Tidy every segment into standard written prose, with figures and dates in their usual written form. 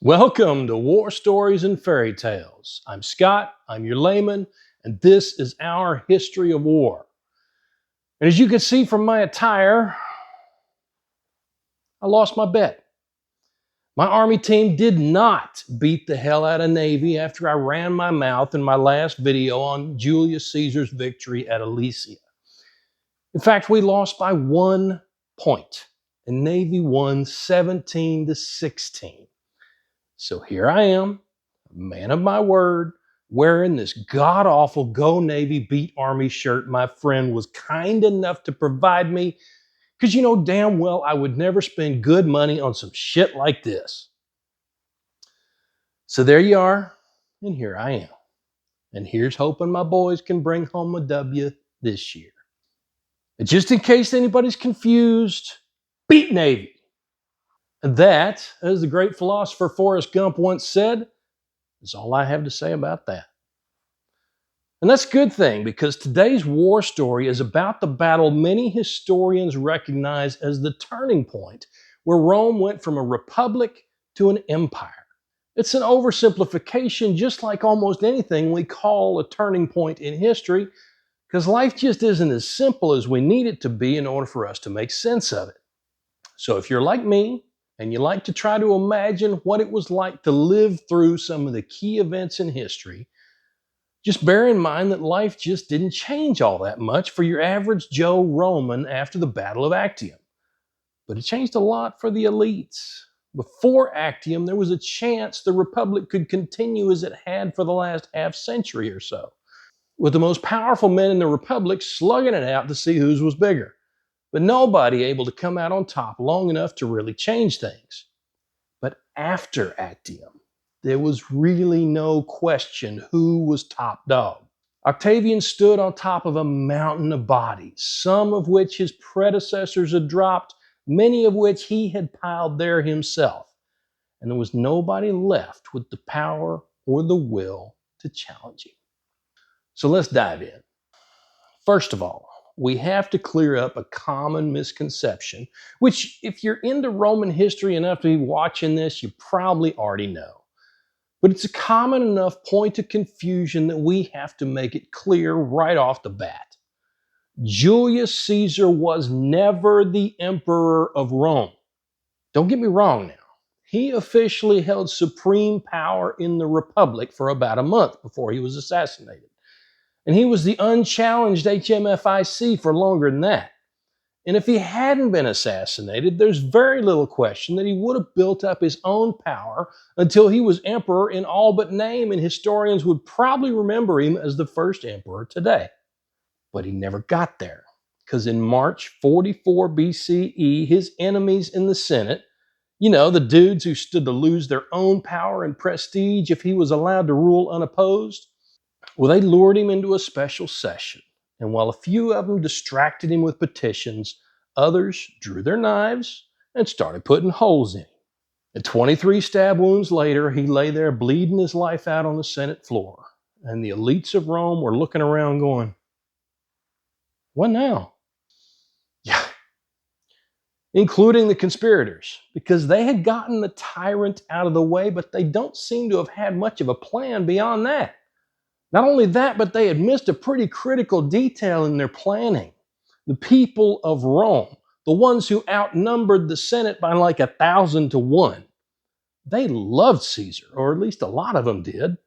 Welcome to War Stories and Fairy Tales. I'm Scott, I'm your layman, and this is our history of war. And as you can see from my attire, I lost my bet. My Army team did not beat the hell out of Navy after I ran my mouth in my last video on Julius Caesar's victory at Alesia. In fact, we lost by 1 point, and Navy won 17-16. So here I am, a man of my word, wearing this god-awful Go Navy Beat Army shirt my friend was kind enough to provide me, because you know damn well I would never spend good money on some shit like this. So there you are, and here I am. And here's hoping my boys can bring home a W this year. And just in case anybody's confused, beat Navy. And that, as the great philosopher Forrest Gump once said, is all I have to say about that. And that's a good thing, because today's war story is about the battle many historians recognize as the turning point where Rome went from a republic to an empire. It's an oversimplification, just like almost anything we call a turning point in history, because life just isn't as simple as we need it to be in order for us to make sense of it. So if you're like me, and you like to try to imagine what it was like to live through some of the key events in history, just bear in mind that life just didn't change all that much for your average Joe Roman after the Battle of Actium. But it changed a lot for the elites. Before Actium, there was a chance the Republic could continue as it had for the last half century or so, with the most powerful men in the Republic slugging it out to see whose was bigger, but nobody able to come out on top long enough to really change things. But after Actium, there was really no question who was top dog. Octavian stood on top of a mountain of bodies, some of which his predecessors had dropped, many of which he had piled there himself. And there was nobody left with the power or the will to challenge him. So let's dive in. First of all, we have to clear up a common misconception, which if you're into Roman history enough to be watching this, you probably already know. But it's a common enough point of confusion that we have to make it clear right off the bat. Julius Caesar was never the emperor of Rome. Don't get me wrong now. He officially held supreme power in the Republic for about a month before he was assassinated. And he was the unchallenged HMFIC for longer than that. And if he hadn't been assassinated, there's very little question that he would have built up his own power until he was emperor in all but name, and historians would probably remember him as the first emperor today. But he never got there, because in March 44 BCE, his enemies in the Senate, you know, the dudes who stood to lose their own power and prestige if he was allowed to rule unopposed, well, they lured him into a special session, and while a few of them distracted him with petitions, others drew their knives and started putting holes in him. And 23 stab wounds later, he lay there bleeding his life out on the Senate floor, and the elites of Rome were looking around going, what now? Yeah, including the conspirators, because they had gotten the tyrant out of the way, but they don't seem to have had much of a plan beyond that. Not only that, but they had missed a pretty critical detail in their planning. The people of Rome, the ones who outnumbered the Senate by like 1,000 to 1, they loved Caesar, or at least a lot of them did,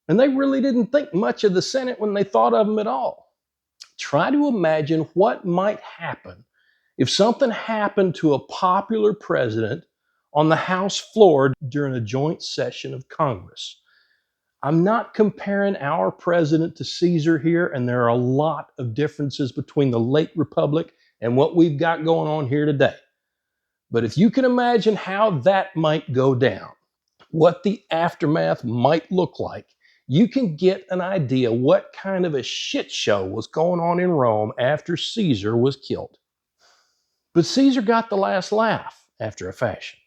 and they really didn't think much of the Senate when they thought of him at all. Try to imagine what might happen if something happened to a popular president on the House floor during a joint session of Congress. I'm not comparing our president to Caesar here, and there are a lot of differences between the late Republic and what we've got going on here today. But if you can imagine how that might go down, what the aftermath might look like, you can get an idea what kind of a shit show was going on in Rome after Caesar was killed. But Caesar got the last laugh after a fashion,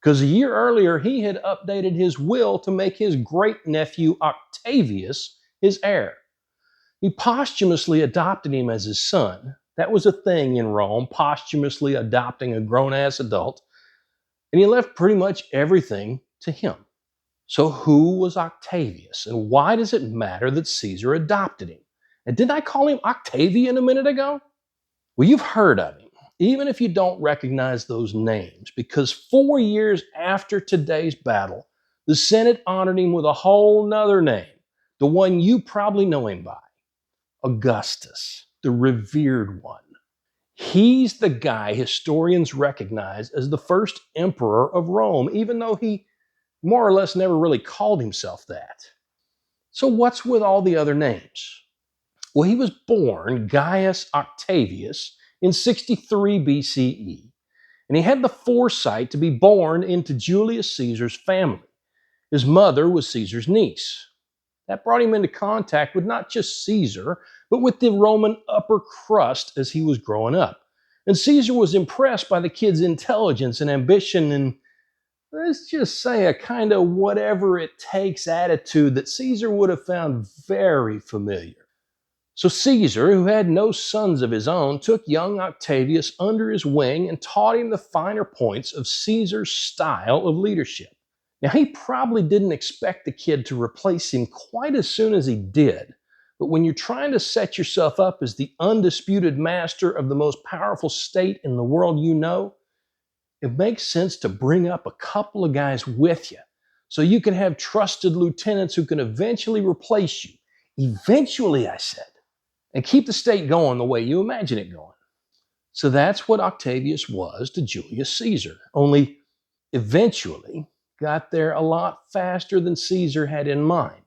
because a year earlier, he had updated his will to make his great-nephew Octavius his heir. He posthumously adopted him as his son. That was a thing in Rome, posthumously adopting a grown-ass adult. And he left pretty much everything to him. So who was Octavius, and why does it matter that Caesar adopted him? And didn't I call him Octavian a minute ago? Well, you've heard of him, even if you don't recognize those names, because 4 years after today's battle, the Senate honored him with a whole nother name, the one you probably know him by, Augustus, the Revered One. He's the guy historians recognize as the first emperor of Rome, even though he more or less never really called himself that. So what's with all the other names? Well, he was born Gaius Octavius in 63 BCE, and he had the foresight to be born into Julius Caesar's family. His mother was Caesar's niece. That brought him into contact with not just Caesar, but with the Roman upper crust as he was growing up. And Caesar was impressed by the kid's intelligence and ambition and, let's just say, a kind of whatever it takes attitude that Caesar would have found very familiar. So Caesar, who had no sons of his own, took young Octavius under his wing and taught him the finer points of Caesar's style of leadership. Now, he probably didn't expect the kid to replace him quite as soon as he did, but when you're trying to set yourself up as the undisputed master of the most powerful state in the world you know, it makes sense to bring up a couple of guys with you so you can have trusted lieutenants who can eventually replace you. Eventually, I said. And keep the state going the way you imagine it going. So that's what Octavius was to Julius Caesar, only eventually got there a lot faster than Caesar had in mind.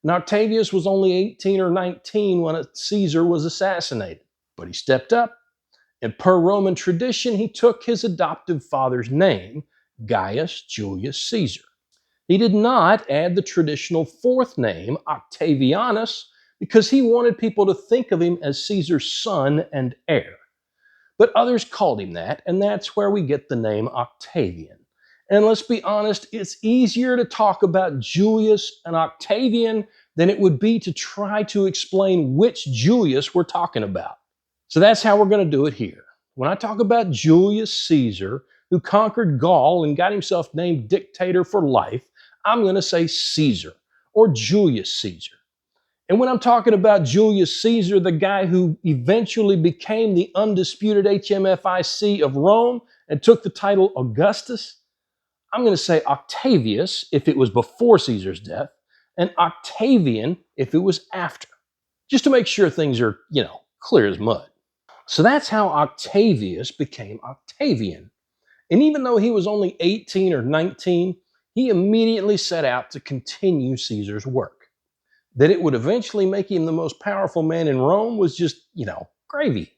And Octavius was only 18 or 19 when Caesar was assassinated, but he stepped up, and per Roman tradition, he took his adoptive father's name, Gaius Julius Caesar. He did not add the traditional fourth name, Octavianus, because he wanted people to think of him as Caesar's son and heir. But others called him that, and that's where we get the name Octavian. And let's be honest, it's easier to talk about Julius and Octavian than it would be to try to explain which Julius we're talking about. So that's how we're going to do it here. When I talk about Julius Caesar, who conquered Gaul and got himself named dictator for life, I'm going to say Caesar or Julius Caesar. And when I'm talking about Julius Caesar, the guy who eventually became the undisputed HMFIC of Rome and took the title Augustus, I'm going to say Octavius if it was before Caesar's death, and Octavian if it was after, just to make sure things are, clear as mud. So that's how Octavius became Octavian. And even though he was only 18 or 19, he immediately set out to continue Caesar's work. That it would eventually make him the most powerful man in Rome was just, gravy.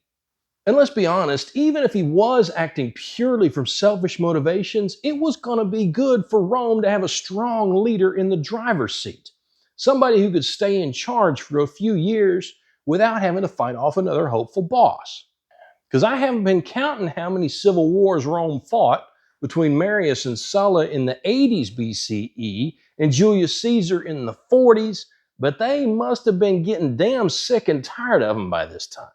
And let's be honest, even if he was acting purely from selfish motivations, it was going to be good for Rome to have a strong leader in the driver's seat. Somebody who could stay in charge for a few years without having to fight off another hopeful boss. Because I haven't been counting how many civil wars Rome fought between Marius and Sulla in the 80s BCE and Julius Caesar in the 40s, but they must have been getting damn sick and tired of him by this time.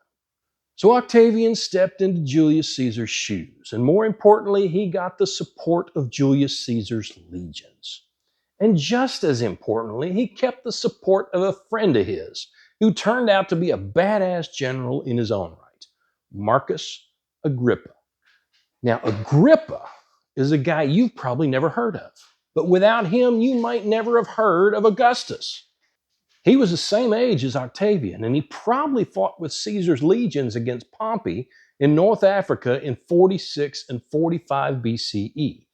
So Octavian stepped into Julius Caesar's shoes, and more importantly, he got the support of Julius Caesar's legions. And just as importantly, he kept the support of a friend of his, who turned out to be a badass general in his own right, Marcus Agrippa. Now, Agrippa is a guy you've probably never heard of, but without him, you might never have heard of Augustus. He was the same age as Octavian, and he probably fought with Caesar's legions against Pompey in North Africa in 46 and 45 BCE,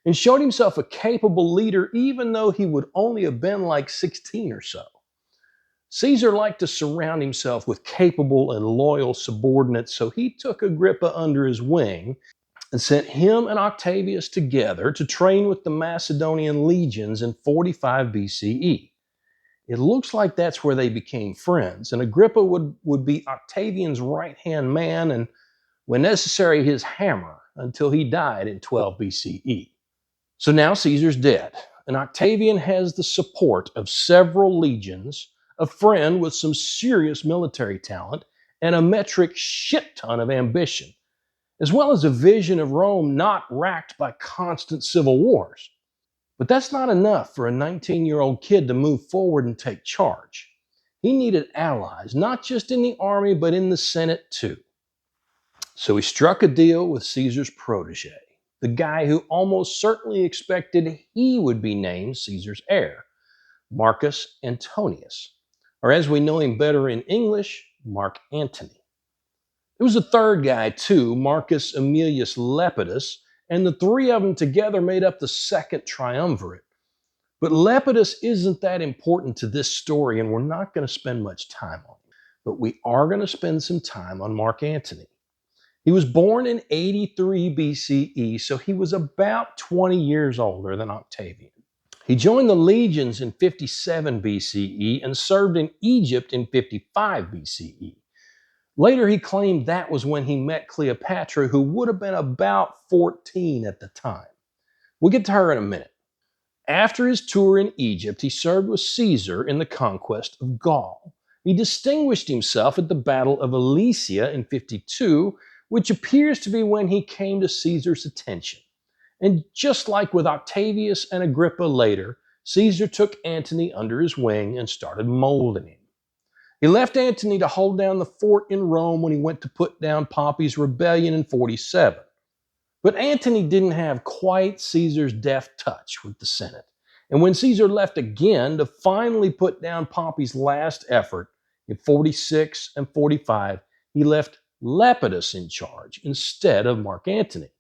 and showed himself a capable leader even though he would only have been like 16 or so. Caesar liked to surround himself with capable and loyal subordinates, so he took Agrippa under his wing and sent him and Octavius together to train with the Macedonian legions in 45 BCE. It looks like that's where they became friends, and Agrippa would be Octavian's right-hand man and, when necessary, his hammer until he died in 12 BCE. So now Caesar's dead, and Octavian has the support of several legions, a friend with some serious military talent, and a metric shit ton of ambition, as well as a vision of Rome not racked by constant civil wars. But that's not enough for a 19-year-old kid to move forward and take charge. He needed allies, not just in the army, but in the Senate too. So he struck a deal with Caesar's protege, the guy who almost certainly expected he would be named Caesar's heir, Marcus Antonius, or as we know him better in English, Mark Antony. There was a third guy too, Marcus Aemilius Lepidus, and the three of them together made up the second triumvirate. But Lepidus isn't that important to this story, and we're not going to spend much time on him. But we are going to spend some time on Mark Antony. He was born in 83 BCE, so he was about 20 years older than Octavian. He joined the legions in 57 BCE and served in Egypt in 55 BCE. Later, he claimed that was when he met Cleopatra, who would have been about 14 at the time. We'll get to her in a minute. After his tour in Egypt, he served with Caesar in the conquest of Gaul. He distinguished himself at the Battle of Alesia in 52, which appears to be when he came to Caesar's attention. And just like with Octavius and Agrippa later, Caesar took Antony under his wing and started molding him. He left Antony to hold down the fort in Rome when he went to put down Pompey's rebellion in 47. But Antony didn't have quite Caesar's deft touch with the Senate. And when Caesar left again to finally put down Pompey's last effort in 46 and 45, he left Lepidus in charge instead of Mark Antony.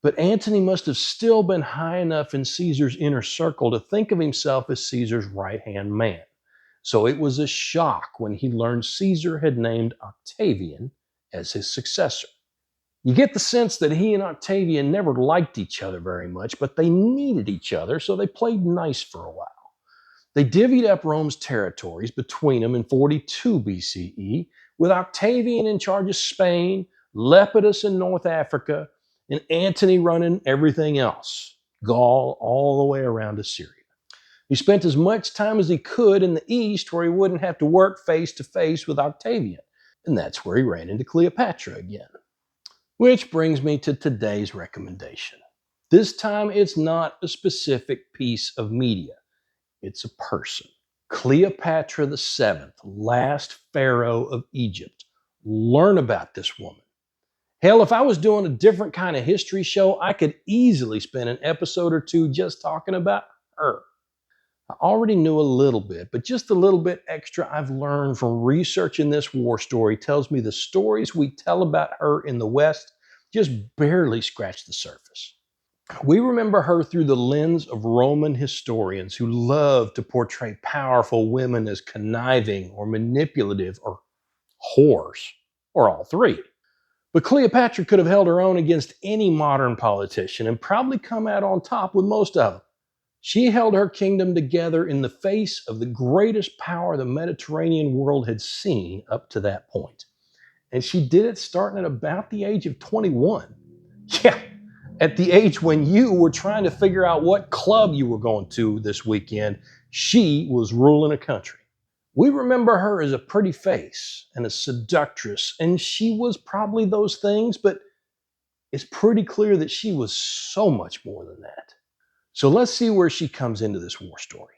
But Antony must have still been high enough in Caesar's inner circle to think of himself as Caesar's right-hand man. So it was a shock when he learned Caesar had named Octavian as his successor. You get the sense that he and Octavian never liked each other very much, but they needed each other, so they played nice for a while. They divvied up Rome's territories between them in 42 BCE, with Octavian in charge of Spain, Lepidus in North Africa, and Antony running everything else, Gaul all the way around to Syria. He spent as much time as he could in the east where he wouldn't have to work face to face with Octavian, and that's where he ran into Cleopatra again. Which brings me to today's recommendation. This time it's not a specific piece of media, it's a person. Cleopatra VII, last pharaoh of Egypt. Learn about this woman. Hell, if I was doing a different kind of history show, I could easily spend an episode or two just talking about her. I already knew a little bit, but just a little bit extra I've learned from researching this war story tells me the stories we tell about her in the West just barely scratch the surface. We remember her through the lens of Roman historians who love to portray powerful women as conniving or manipulative or whores, or all three. But Cleopatra could have held her own against any modern politician and probably come out on top with most of them. She held her kingdom together in the face of the greatest power the Mediterranean world had seen up to that point. And she did it starting at about the age of 21. Yeah, at the age when you were trying to figure out what club you were going to this weekend, she was ruling a country. We remember her as a pretty face and a seductress, and she was probably those things, but it's pretty clear that she was so much more than that. So let's see where she comes into this war story.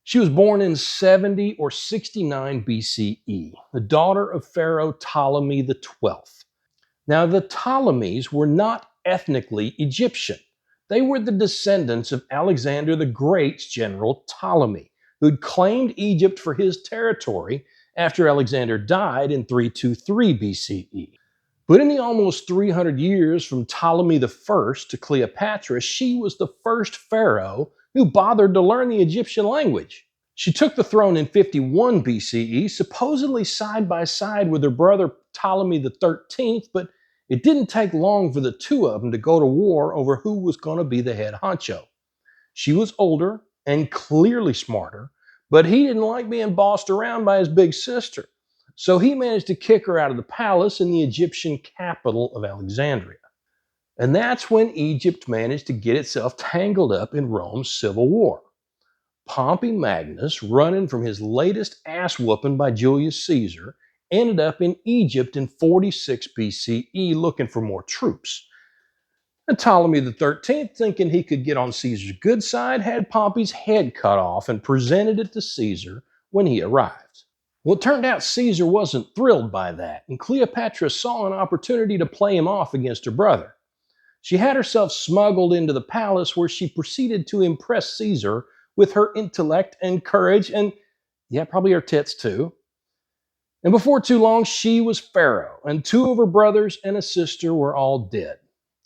She was born in 70 or 69 BCE, the daughter of Pharaoh Ptolemy XII. Now, the Ptolemies were not ethnically Egyptian. They were the descendants of Alexander the Great's general Ptolemy, who'd claimed Egypt for his territory after Alexander died in 323 BCE. But in the almost 300 years from Ptolemy I to Cleopatra, she was the first pharaoh who bothered to learn the Egyptian language. She took the throne in 51 BCE, supposedly side by side with her brother Ptolemy XIII, but it didn't take long for the two of them to go to war over who was going to be the head honcho. She was older and clearly smarter, but he didn't like being bossed around by his big sister. So he managed to kick her out of the palace in the Egyptian capital of Alexandria. And that's when Egypt managed to get itself tangled up in Rome's civil war. Pompey Magnus, running from his latest ass whooping by Julius Caesar, ended up in Egypt in 46 BCE looking for more troops. And Ptolemy XIII, thinking he could get on Caesar's good side, had Pompey's head cut off and presented it to Caesar when he arrived. Well, it turned out Caesar wasn't thrilled by that, and Cleopatra saw an opportunity to play him off against her brother. She had herself smuggled into the palace where she proceeded to impress Caesar with her intellect and courage and, yeah, probably her tits too. And before too long, she was pharaoh, and two of her brothers and a sister were all dead.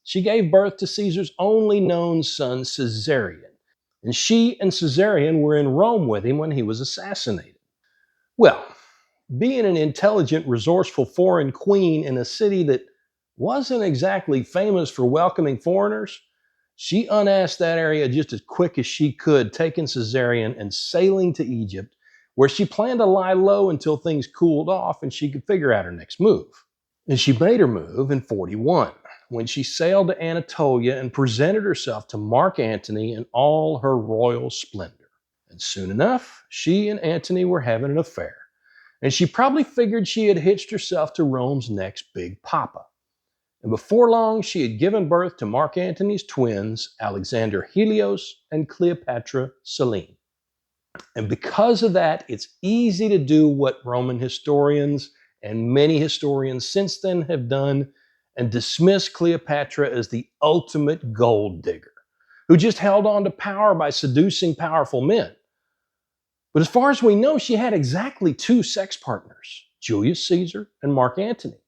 She gave birth to Caesar's only known son, Caesarion, and she and Caesarion were in Rome with him when he was assassinated. Well, being an intelligent, resourceful foreign queen in a city that wasn't exactly famous for welcoming foreigners, she unasked that area just as quick as she could, taking Caesarion and sailing to Egypt, where she planned to lie low until things cooled off and she could figure out her next move. And she made her move in 41, when she sailed to Anatolia and presented herself to Mark Antony in all her royal splendor. And soon enough, she and Antony were having an affair, and she probably figured she had hitched herself to Rome's next big papa. And before long, she had given birth to Mark Antony's twins, Alexander Helios and Cleopatra Selene. And because of that, it's easy to do what Roman historians and many historians since then have done and dismiss Cleopatra as the ultimate gold digger, who just held on to power by seducing powerful men. But as far as we know, she had exactly two sex partners, Julius Caesar and Mark Antony.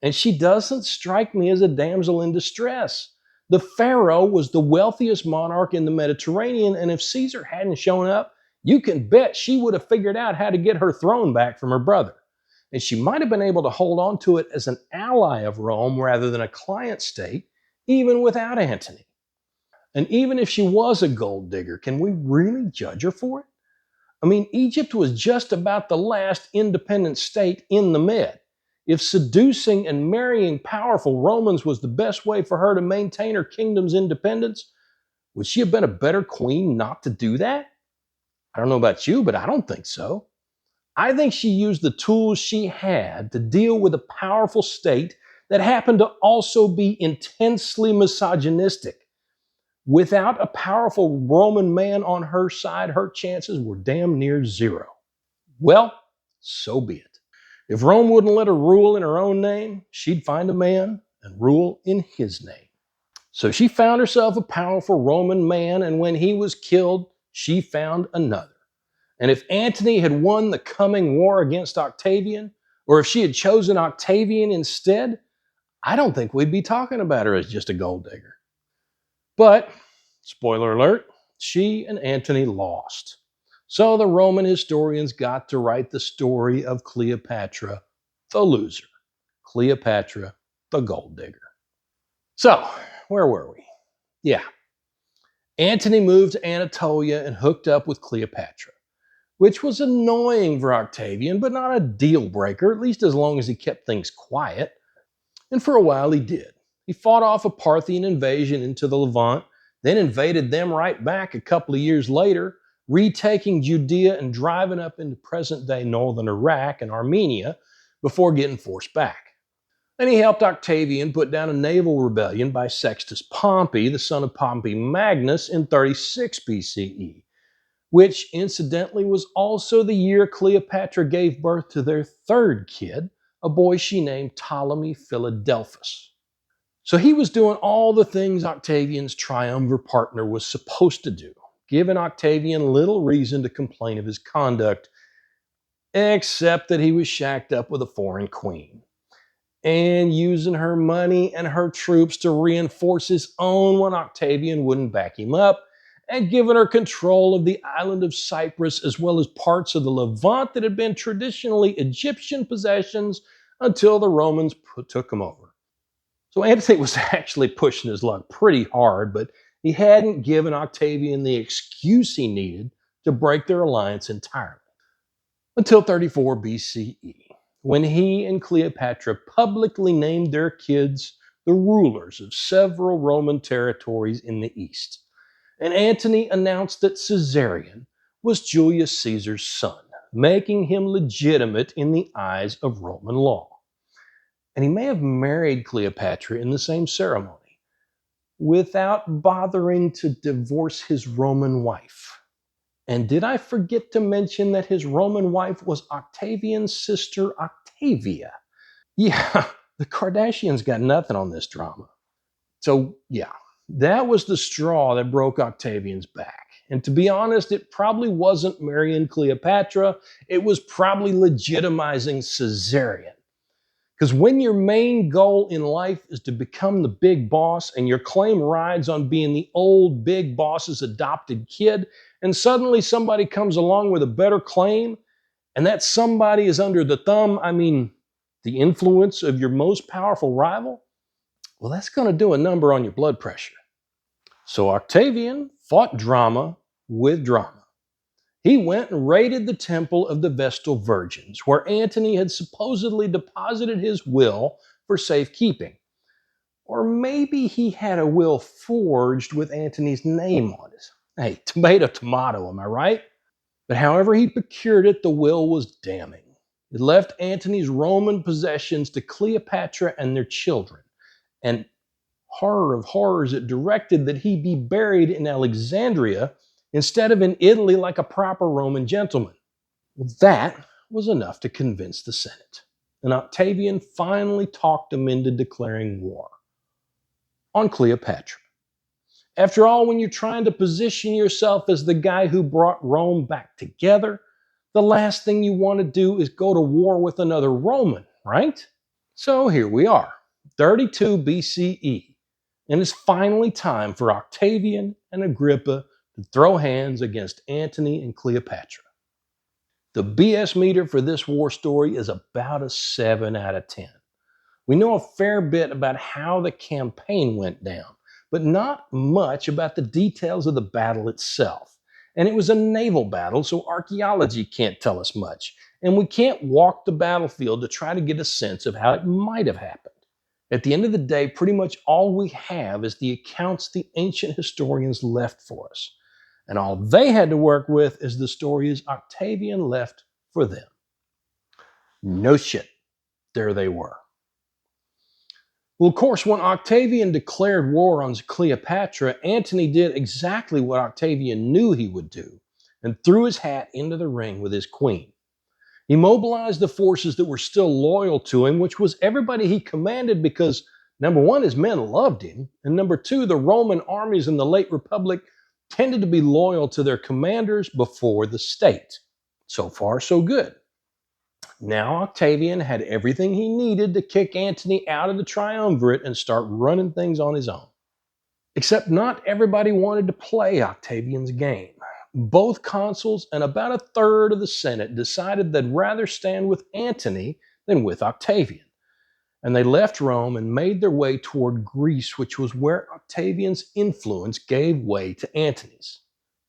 And she doesn't strike me as a damsel in distress. The pharaoh was the wealthiest monarch in the Mediterranean, and if Caesar hadn't shown up, you can bet she would have figured out how to get her throne back from her brother. And she might have been able to hold on to it as an ally of Rome rather than a client state, even without Antony. And even if she was a gold digger, can we really judge her for it? I mean, Egypt was just about the last independent state in the Med. If seducing and marrying powerful Romans was the best way for her to maintain her kingdom's independence, would she have been a better queen not to do that? I don't know about you, but I don't think so. I think she used the tools she had to deal with a powerful state that happened to also be intensely misogynistic. Without a powerful Roman man on her side, her chances were damn near zero. Well, so be it. If Rome wouldn't let her rule in her own name, she'd find a man and rule in his name. So she found herself a powerful Roman man, and when he was killed, she found another. And if Antony had won the coming war against Octavian, or if she had chosen Octavian instead, I don't think we'd be talking about her as just a gold digger. But, spoiler alert, she and Antony lost. So the Roman historians got to write the story of Cleopatra, the loser. Cleopatra, the gold digger. So, where were we? Yeah, Antony moved to Anatolia and hooked up with Cleopatra, which was annoying for Octavian, but not a deal breaker, at least as long as he kept things quiet. And for a while he did. He fought off a Parthian invasion into the Levant, then invaded them right back a couple of years later, retaking Judea and driving up into present-day northern Iraq and Armenia before getting forced back. Then he helped Octavian put down a naval rebellion by Sextus Pompey, the son of Pompey Magnus, in 36 BCE, which incidentally was also the year Cleopatra gave birth to their third kid, a boy she named Ptolemy Philadelphus. So he was doing all the things Octavian's triumvirate partner was supposed to do, giving Octavian little reason to complain of his conduct, except that he was shacked up with a foreign queen and using her money and her troops to reinforce his own when Octavian wouldn't back him up, and giving her control of the island of Cyprus as well as parts of the Levant that had been traditionally Egyptian possessions until the Romans took them over. So Antony was actually pushing his luck pretty hard, but he hadn't given Octavian the excuse he needed to break their alliance entirely. Until 34 BCE, when he and Cleopatra publicly named their kids the rulers of several Roman territories in the east. And Antony announced that Caesarion was Julius Caesar's son, making him legitimate in the eyes of Roman law. And he may have married Cleopatra in the same ceremony. without bothering to divorce his Roman wife. And did I forget to mention that his Roman wife was Octavian's sister Octavia? Yeah, the Kardashians got nothing on this drama. So, yeah, that was the straw that broke Octavian's back. And to be honest, it probably wasn't marrying Cleopatra. It was probably legitimizing Caesarion. Because when your main goal in life is to become the big boss and your claim rides on being the old big boss's adopted kid, and suddenly somebody comes along with a better claim, and that somebody is under the thumb, the influence of your most powerful rival, well, that's going to do a number on your blood pressure. So Octavian fought drama with drama. He went and raided the temple of the Vestal Virgins, where Antony had supposedly deposited his will for safekeeping. Or maybe he had a will forged with Antony's name on it. Hey, tomato, tomato, am I right? But however he procured it, the will was damning. It left Antony's Roman possessions to Cleopatra and their children. And horror of horrors, it directed that he be buried in Alexandria instead of in Italy like a proper Roman gentleman. Well, that was enough to convince the Senate. And Octavian finally talked them into declaring war on Cleopatra. After all, when you're trying to position yourself as the guy who brought Rome back together, the last thing you want to do is go to war with another Roman, right? So here we are, 32 BCE, and it's finally time for Octavian and Agrippa to throw hands against Antony and Cleopatra. The BS meter for this war story is about a 7 out of 10. We know a fair bit about how the campaign went down, but not much about the details of the battle itself. And it was a naval battle, so archaeology can't tell us much, and we can't walk the battlefield to try to get a sense of how it might have happened. At the end of the day, pretty much all we have is the accounts the ancient historians left for us. And all they had to work with is the stories Octavian left for them. No shit, there they were. Well, of course, when Octavian declared war on Cleopatra, Antony did exactly what Octavian knew he would do and threw his hat into the ring with his queen. He mobilized the forces that were still loyal to him, which was everybody he commanded because, number one, his men loved him, and number two, the Roman armies in the late Republic tended to be loyal to their commanders before the state. So far, so good. Now Octavian had everything he needed to kick Antony out of the triumvirate and start running things on his own. Except not everybody wanted to play Octavian's game. Both consuls and about a third of the Senate decided they'd rather stand with Antony than with Octavian. And they left Rome and made their way toward Greece, which was where Octavian's influence gave way to Antony's.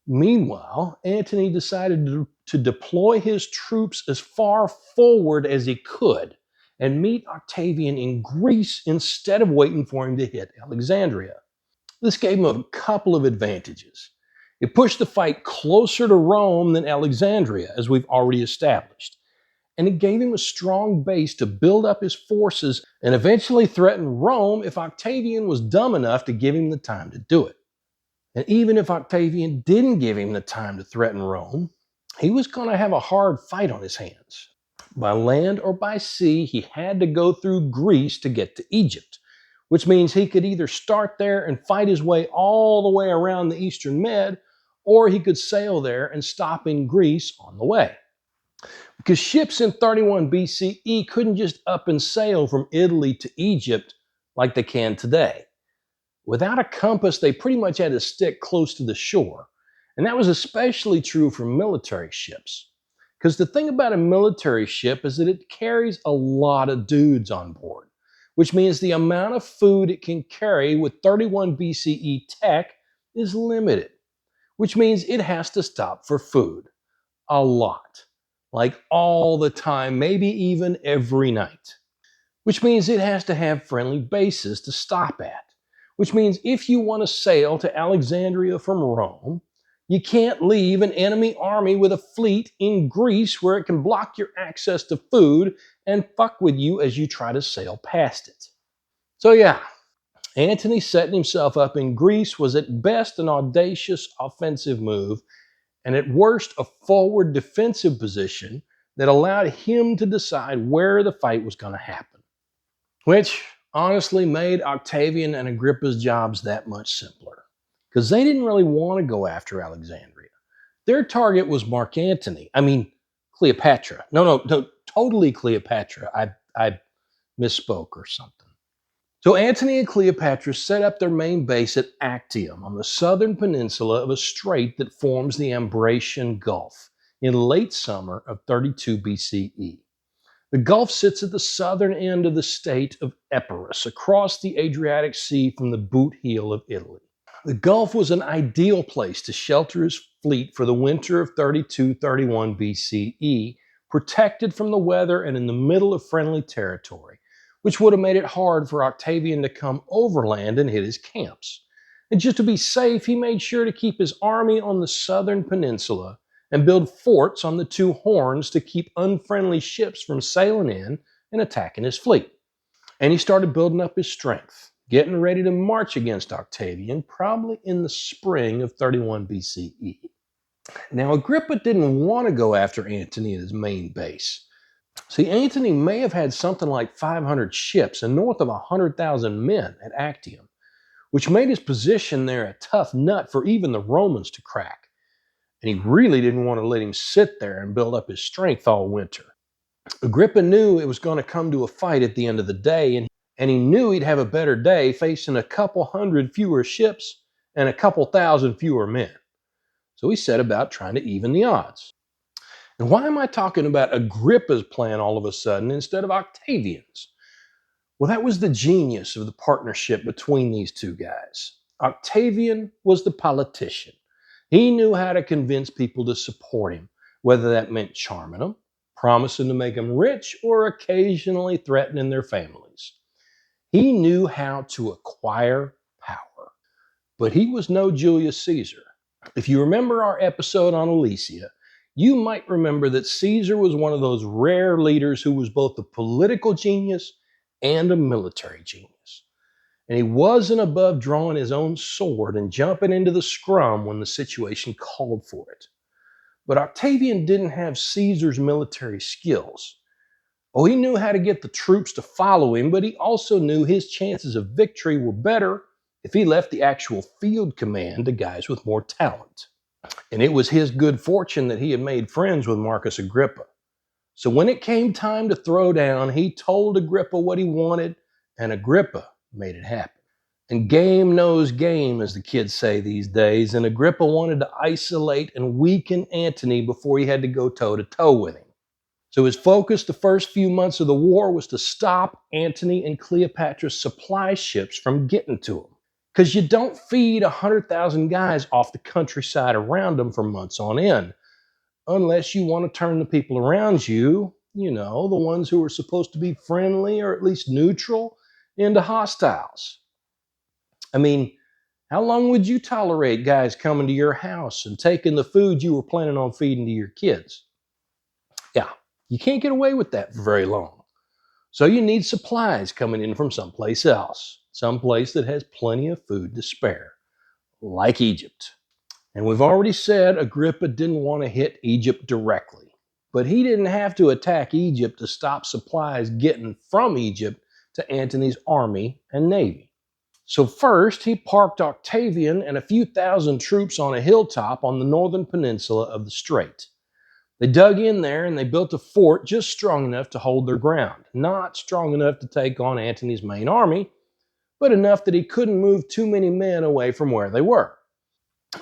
Meanwhile, Antony decided to deploy his troops as far forward as he could and meet Octavian in Greece instead of waiting for him to hit Alexandria. This gave him a couple of advantages. It pushed the fight closer to Rome than Alexandria, as we've already established. And it gave him a strong base to build up his forces and eventually threaten Rome if Octavian was dumb enough to give him the time to do it. And even if Octavian didn't give him the time to threaten Rome, he was going to have a hard fight on his hands. By land or by sea, he had to go through Greece to get to Egypt, which means he could either start there and fight his way all the way around the Eastern Med, or he could sail there and stop in Greece on the way. Because ships in 31 BCE couldn't just up and sail from Italy to Egypt like they can today. Without a compass, they pretty much had to stick close to the shore. And that was especially true for military ships. Because the thing about a military ship is that it carries a lot of dudes on board, which means the amount of food it can carry with 31 BCE tech is limited, which means it has to stop for food. A lot. Like all the time, maybe even every night. Which means it has to have friendly bases to stop at. Which means if you want to sail to Alexandria from Rome, you can't leave an enemy army with a fleet in Greece where it can block your access to food and fuck with you as you try to sail past it. So yeah, Antony setting himself up in Greece was at best an audacious offensive move, and at worst a forward defensive position that allowed him to decide where the fight was going to happen, which honestly made Octavian and Agrippa's jobs that much simpler, because they didn't really want to go after Alexandria. Their target was Mark Antony. I mean, Cleopatra. No, totally Cleopatra. I misspoke or something. So Antony and Cleopatra set up their main base at Actium on the southern peninsula of a strait that forms the Ambracian Gulf in late summer of 32 BCE. The Gulf sits at the southern end of the state of Epirus, across the Adriatic Sea from the boot heel of Italy. The Gulf was an ideal place to shelter his fleet for the winter of 32-31 BCE, protected from the weather and in the middle of friendly territory, which would have made it hard for Octavian to come overland and hit his camps. And just to be safe, he made sure to keep his army on the southern peninsula and build forts on the two horns to keep unfriendly ships from sailing in and attacking his fleet. And he started building up his strength, getting ready to march against Octavian, probably in the spring of 31 BCE. Now, Agrippa didn't want to go after Antony at his main base. See, Antony may have had something like 500 ships and north of 100,000 men at Actium, which made his position there a tough nut for even the Romans to crack. And he really didn't want to let him sit there and build up his strength all winter. Agrippa knew it was going to come to a fight at the end of the day, and he knew he'd have a better day facing a couple hundred fewer ships and a couple thousand fewer men. So he set about trying to even the odds. And why am I talking about Agrippa's plan all of a sudden instead of Octavian's? Well, that was the genius of the partnership between these two guys. Octavian was the politician. He knew how to convince people to support him, whether that meant charming them, promising to make them rich, or occasionally threatening their families. He knew how to acquire power. But he was no Julius Caesar. If you remember our episode on Alesia, you might remember that Caesar was one of those rare leaders who was both a political genius and a military genius. And he wasn't above drawing his own sword and jumping into the scrum when the situation called for it. But Octavian didn't have Caesar's military skills. Oh, he knew how to get the troops to follow him, but he also knew his chances of victory were better if he left the actual field command to guys with more talent. And it was his good fortune that he had made friends with Marcus Agrippa. So when it came time to throw down, he told Agrippa what he wanted, and Agrippa made it happen. And game knows game, as the kids say these days, and Agrippa wanted to isolate and weaken Antony before he had to go toe-to-toe with him. So his focus the first few months of the war was to stop Antony and Cleopatra's supply ships from getting to him. Because you don't feed 100,000 guys off the countryside around them for months on end, unless you want to turn the people around you, the ones who are supposed to be friendly or at least neutral, into hostiles. I mean, how long would you tolerate guys coming to your house and taking the food you were planning on feeding to your kids? Yeah, you can't get away with that for very long. So you need supplies coming in from someplace else, someplace that has plenty of food to spare, like Egypt. And we've already said Agrippa didn't want to hit Egypt directly, but he didn't have to attack Egypt to stop supplies getting from Egypt to Antony's army and navy. So first, he parked Octavian and a few thousand troops on a hilltop on the northern peninsula of the strait. They dug in there and they built a fort just strong enough to hold their ground, not strong enough to take on Antony's main army, but enough that he couldn't move too many men away from where they were.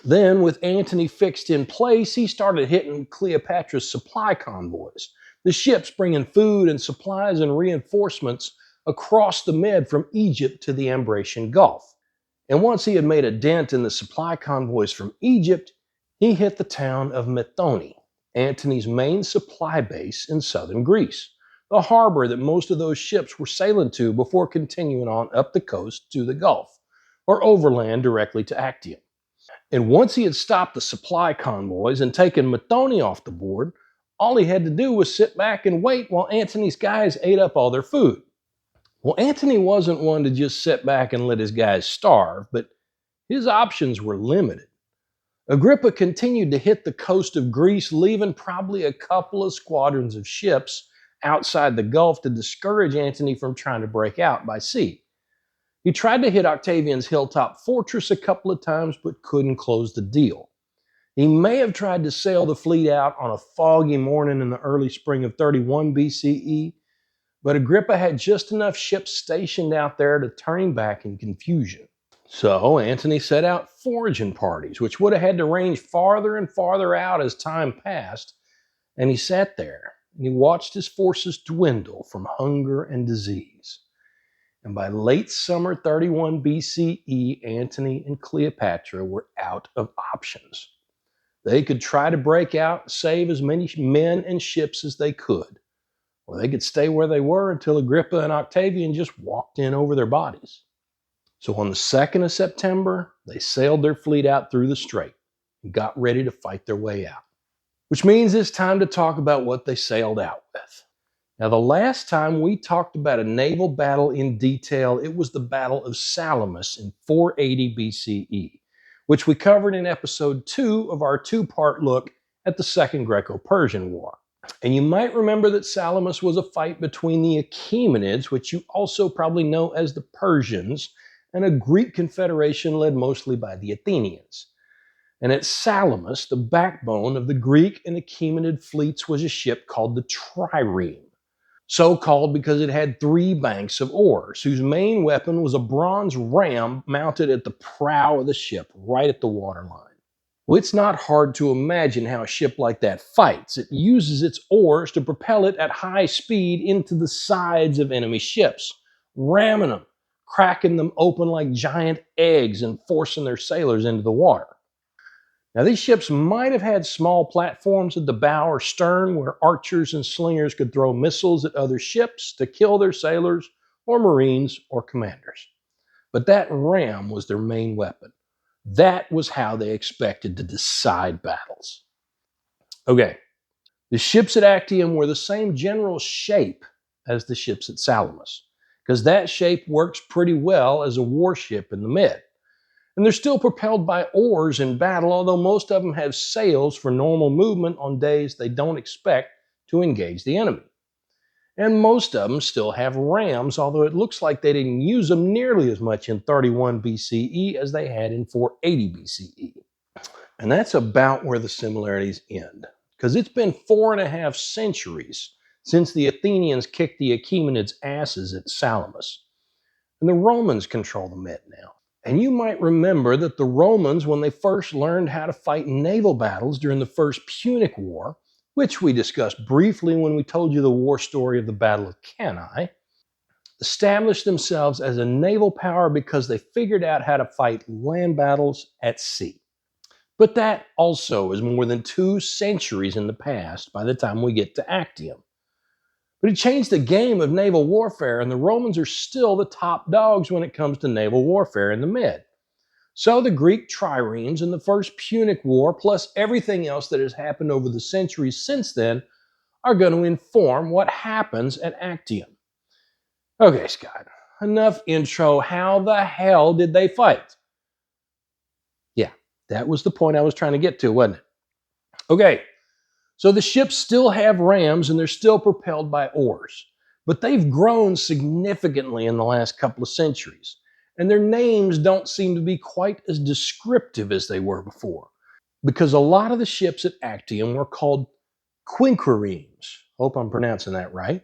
Then, with Antony fixed in place, he started hitting Cleopatra's supply convoys, the ships bringing food and supplies and reinforcements across the Med from Egypt to the Ambracian Gulf. And once he had made a dent in the supply convoys from Egypt, he hit the town of Methone, Antony's main supply base in southern Greece, the harbor that most of those ships were sailing to before continuing on up the coast to the Gulf, or overland directly to Actium. And once he had stopped the supply convoys and taken Methone off the board, all he had to do was sit back and wait while Antony's guys ate up all their food. Well, Antony wasn't one to just sit back and let his guys starve, but his options were limited. Agrippa continued to hit the coast of Greece, leaving probably a couple of squadrons of ships outside the Gulf to discourage Antony from trying to break out by sea. He tried to hit Octavian's hilltop fortress a couple of times, but couldn't close the deal. He may have tried to sail the fleet out on a foggy morning in the early spring of 31 BCE, but Agrippa had just enough ships stationed out there to turn him back in confusion. So Antony set out foraging parties, which would have had to range farther and farther out as time passed, and he sat there and he watched his forces dwindle from hunger and disease. And by late summer 31 BCE, Antony and Cleopatra were out of options. They could try to break out and save as many men and ships as they could, or they could stay where they were until Agrippa and Octavian just walked in over their bodies. So on the 2nd of September, they sailed their fleet out through the strait and got ready to fight their way out. Which means it's time to talk about what they sailed out with. Now, the last time we talked about a naval battle in detail, it was the Battle of Salamis in 480 BCE, which we covered in episode 2 of our two-part look at the Second Greco-Persian War. And you might remember that Salamis was a fight between the Achaemenids, which you also probably know as the Persians, and a Greek confederation led mostly by the Athenians. And at Salamis, the backbone of the Greek and Achaemenid fleets was a ship called the trireme, so called because it had 3 banks of oars, whose main weapon was a bronze ram mounted at the prow of the ship, right at the waterline. Well, it's not hard to imagine how a ship like that fights. It uses its oars to propel it at high speed into the sides of enemy ships, ramming them, cracking them open like giant eggs and forcing their sailors into the water. Now, these ships might have had small platforms at the bow or stern where archers and slingers could throw missiles at other ships to kill their sailors or marines or commanders. But that ram was their main weapon. That was how they expected to decide battles. Okay, the ships at Actium were the same general shape as the ships at Salamis, because that shape works pretty well as a warship in the mid. And they're still propelled by oars in battle, although most of them have sails for normal movement on days they don't expect to engage the enemy. And most of them still have rams, although it looks like they didn't use them nearly as much in 31 BCE as they had in 480 BCE. And that's about where the similarities end, because it's been 4.5 centuries since the Athenians kicked the Achaemenids' asses at Salamis. And the Romans control the Med now. And you might remember that the Romans, when they first learned how to fight naval battles during the First Punic War, which we discussed briefly when we told you the war story of the Battle of Cannae, established themselves as a naval power because they figured out how to fight land battles at sea. But that also is more than 2 centuries in the past by the time we get to Actium. But it changed the game of naval warfare, and the Romans are still the top dogs when it comes to naval warfare in the Med. So the Greek triremes and the First Punic War, plus everything else that has happened over the centuries since then, are going to inform what happens at Actium. Okay, Scott, enough intro. How the hell did they fight? Yeah, that was the point I was trying to get to, wasn't it? Okay. So the ships still have rams and they're still propelled by oars, but they've grown significantly in the last couple of centuries, and their names don't seem to be quite as descriptive as they were before, because a lot of the ships at Actium were called quinquiremes. Hope I'm pronouncing that right,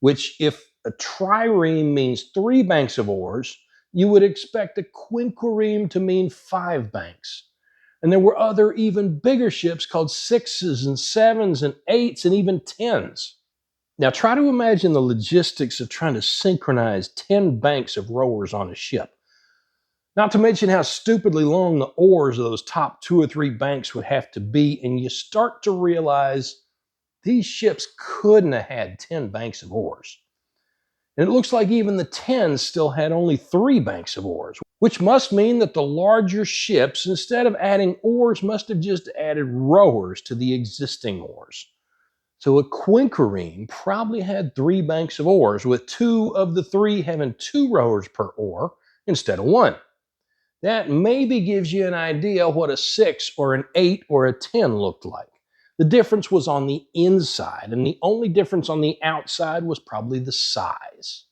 which if a trireme means 3 banks of oars, you would expect a quinquireme to mean 5 banks. And there were other even bigger ships called 6s and 7s and 8s and even 10s. Now try to imagine the logistics of trying to synchronize 10 banks of rowers on a ship. Not to mention how stupidly long the oars of those top 2 or 3 banks would have to be, and you start to realize these ships couldn't have had 10 banks of oars. And it looks like even the 10s still had only 3 banks of oars, which must mean that the larger ships, instead of adding oars, must have just added rowers to the existing oars. So a quinquereme probably had three banks of oars, with two of the three having two rowers per oar instead of one. That maybe gives you an idea what a 6 or an 8 or a 10 looked like. The difference was on the inside, and the only difference on the outside was probably the size.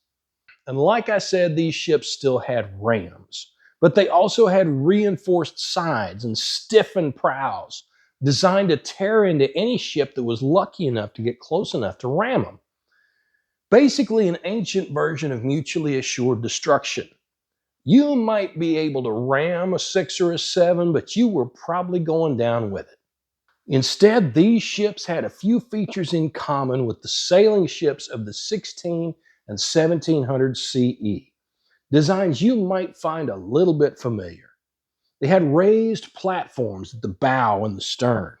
And like I said, these ships still had rams, but they also had reinforced sides and stiffened prows, designed to tear into any ship that was lucky enough to get close enough to ram them. Basically, an ancient version of mutually assured destruction. You might be able to ram a 6 or a 7, but you were probably going down with it. Instead, these ships had a few features in common with the sailing ships of the 16 and 1700 CE, designs you might find a little bit familiar. They had raised platforms at the bow and the stern,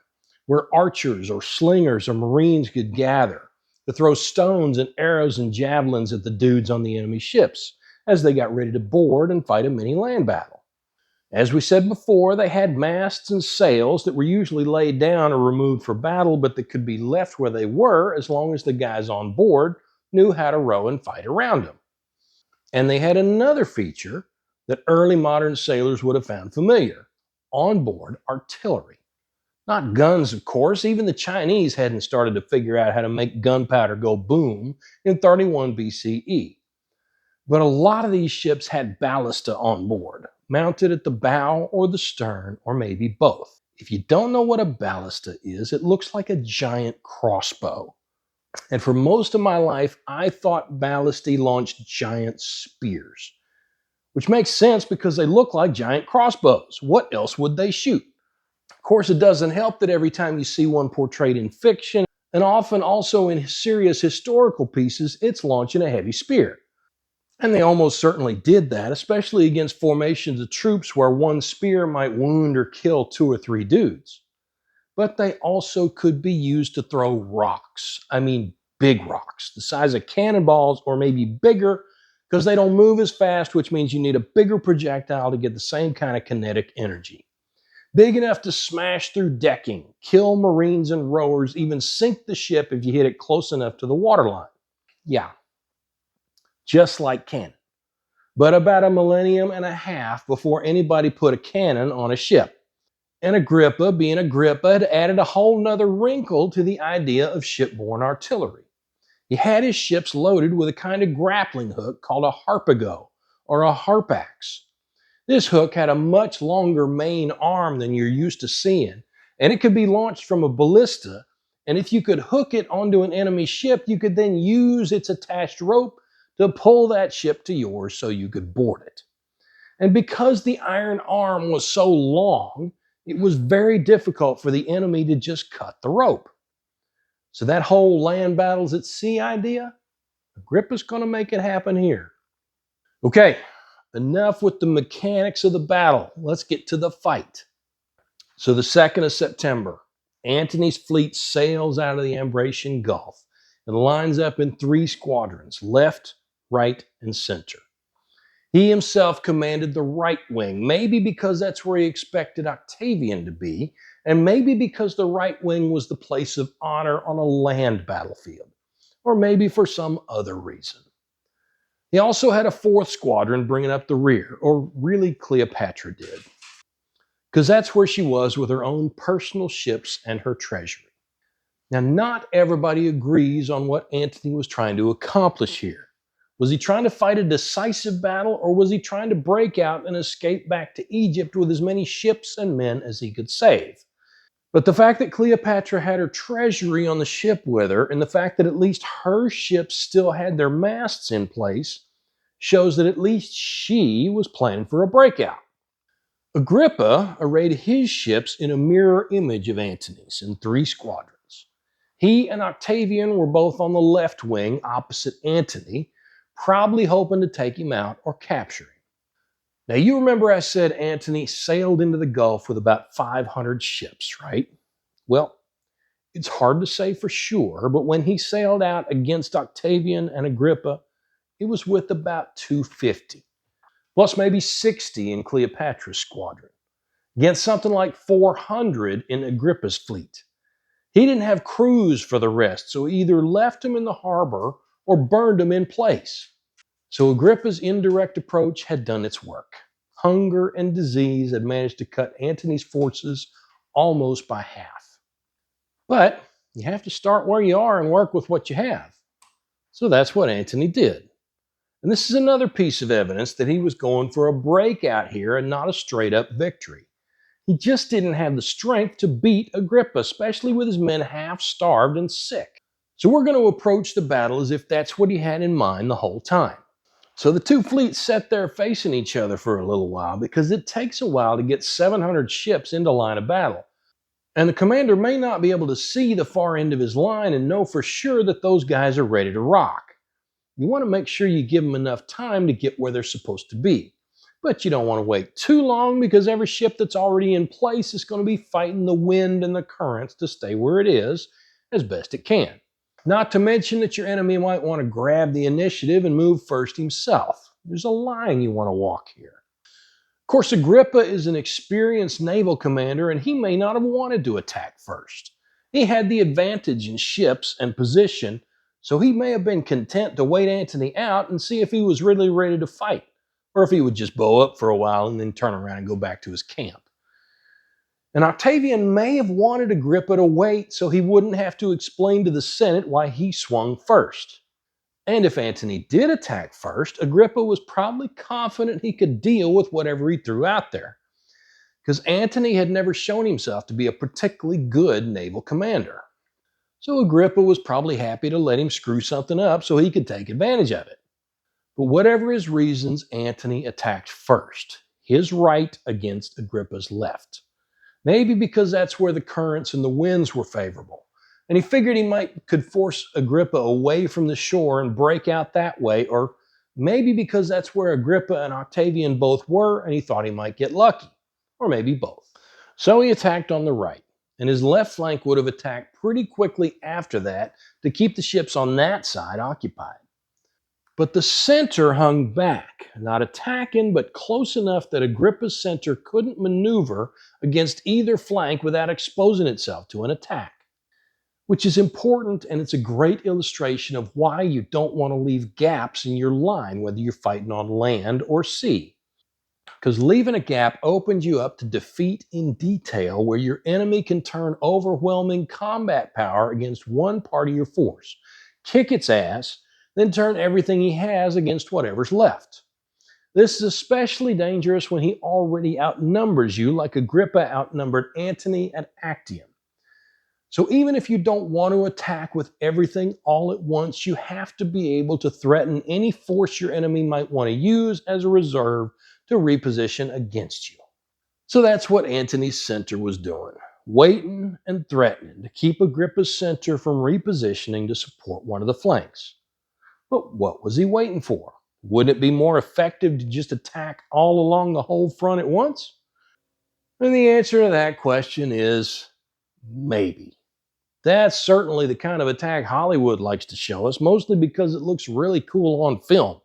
where archers or slingers or marines could gather to throw stones and arrows and javelins at the dudes on the enemy ships as they got ready to board and fight a mini land battle. As we said before, they had masts and sails that were usually laid down or removed for battle, but that could be left where they were as long as the guys on board knew how to row and fight around them. And they had another feature that early modern sailors would have found familiar: onboard artillery. Not guns, of course. Even the Chinese hadn't started to figure out how to make gunpowder go boom in 31 BCE. But a lot of these ships had ballista on board, mounted at the bow or the stern, or maybe both. If you don't know what a ballista is, it looks like a giant crossbow. And for most of my life, I thought ballistae launched giant spears, which makes sense because they look like giant crossbows. What else would they shoot? Of course, it doesn't help that every time you see one portrayed in fiction, and often also in serious historical pieces, it's launching a heavy spear. And they almost certainly did that, especially against formations of troops where one spear might wound or kill two or three dudes. But they also could be used to throw rocks. I mean, big rocks, the size of cannonballs or maybe bigger, because they don't move as fast, which means you need a bigger projectile to get the same kind of kinetic energy. Big enough to smash through decking, kill marines and rowers, even sink the ship if you hit it close enough to the waterline. Yeah, just like cannon. But about a millennium and a half before anybody put a cannon on a ship. And Agrippa, being Agrippa, had added a whole nother wrinkle to the idea of shipborne artillery. He had his ships loaded with a kind of grappling hook called a harpago, or a harpax. This hook had a much longer main arm than you're used to seeing, and it could be launched from a ballista, and if you could hook it onto an enemy ship, you could then use its attached rope to pull that ship to yours so you could board it. And because the iron arm was so long, it was very difficult for the enemy to just cut the rope. So that whole land battles at sea idea, Agrippa's going to make it happen here. Okay, enough with the mechanics of the battle. Let's get to the fight. So the 2nd of September, Antony's fleet sails out of the Ambracian Gulf and lines up in 3 squadrons, left, right, and center. He himself commanded the right wing, maybe because that's where he expected Octavian to be, and maybe because the right wing was the place of honor on a land battlefield, or maybe for some other reason. He also had a 4th squadron bringing up the rear, or really Cleopatra did, because that's where she was with her own personal ships and her treasury. Now, not everybody agrees on what Antony was trying to accomplish here. Was he trying to fight a decisive battle, or was he trying to break out and escape back to Egypt with as many ships and men as he could save? But the fact that Cleopatra had her treasury on the ship with her, and the fact that at least her ships still had their masts in place, shows that at least she was planning for a breakout. Agrippa arrayed his ships in a mirror image of Antony's in 3 squadrons. He and Octavian were both on the left wing opposite Antony, probably hoping to take him out or capture him. Now, you remember I said Antony sailed into the Gulf with about 500 ships, right? Well, it's hard to say for sure, but when he sailed out against Octavian and Agrippa, it was with about 250, plus maybe 60 in Cleopatra's squadron, against something like 400 in Agrippa's fleet. He didn't have crews for the rest, so he either left him in the harbor or burned him in place. So Agrippa's indirect approach had done its work. Hunger and disease had managed to cut Antony's forces almost by half. But you have to start where you are and work with what you have. So that's what Antony did. And this is another piece of evidence that he was going for a breakout here and not a straight up victory. He just didn't have the strength to beat Agrippa, especially with his men half starved and sick. So we're going to approach the battle as if that's what he had in mind the whole time. So the two fleets sat there facing each other for a little while because it takes a while to get 700 ships into line of battle. And the commander may not be able to see the far end of his line and know for sure that those guys are ready to rock. You want to make sure you give them enough time to get where they're supposed to be. But you don't want to wait too long because every ship that's already in place is going to be fighting the wind and the currents to stay where it is as best it can. Not to mention that your enemy might want to grab the initiative and move first himself. There's a line you want to walk here. Of course, Agrippa is an experienced naval commander and he may not have wanted to attack first. He had the advantage in ships and position, so he may have been content to wait Antony out and see if he was really ready to fight, or if he would just bow up for a while and then turn around and go back to his camp. And Octavian may have wanted Agrippa to wait so he wouldn't have to explain to the Senate why he swung first. And if Antony did attack first, Agrippa was probably confident he could deal with whatever he threw out there, because Antony had never shown himself to be a particularly good naval commander. So Agrippa was probably happy to let him screw something up so he could take advantage of it. But whatever his reasons, Antony attacked first, his right against Agrippa's left. Maybe because that's where the currents and the winds were favorable. And he figured he could force Agrippa away from the shore and break out that way, or maybe because that's where Agrippa and Octavian both were and he thought he might get lucky, or maybe both. So he attacked on the right, and his left flank would have attacked pretty quickly after that to keep the ships on that side occupied. But the center hung back, not attacking, but close enough that Agrippa's center couldn't maneuver against either flank without exposing itself to an attack. Which is important, and it's a great illustration of why you don't want to leave gaps in your line, whether you're fighting on land or sea. Because leaving a gap opens you up to defeat in detail, where your enemy can turn overwhelming combat power against one part of your force, kick its ass, then turn everything he has against whatever's left. This is especially dangerous when he already outnumbers you, like Agrippa outnumbered Antony at Actium. So even if you don't want to attack with everything all at once, you have to be able to threaten any force your enemy might want to use as a reserve to reposition against you. So that's what Antony's center was doing, waiting and threatening to keep Agrippa's center from repositioning to support one of the flanks. But what was he waiting for? Wouldn't it be more effective to just attack all along the whole front at once? And the answer to that question is maybe. That's certainly the kind of attack Hollywood likes to show us, mostly because it looks really cool on film.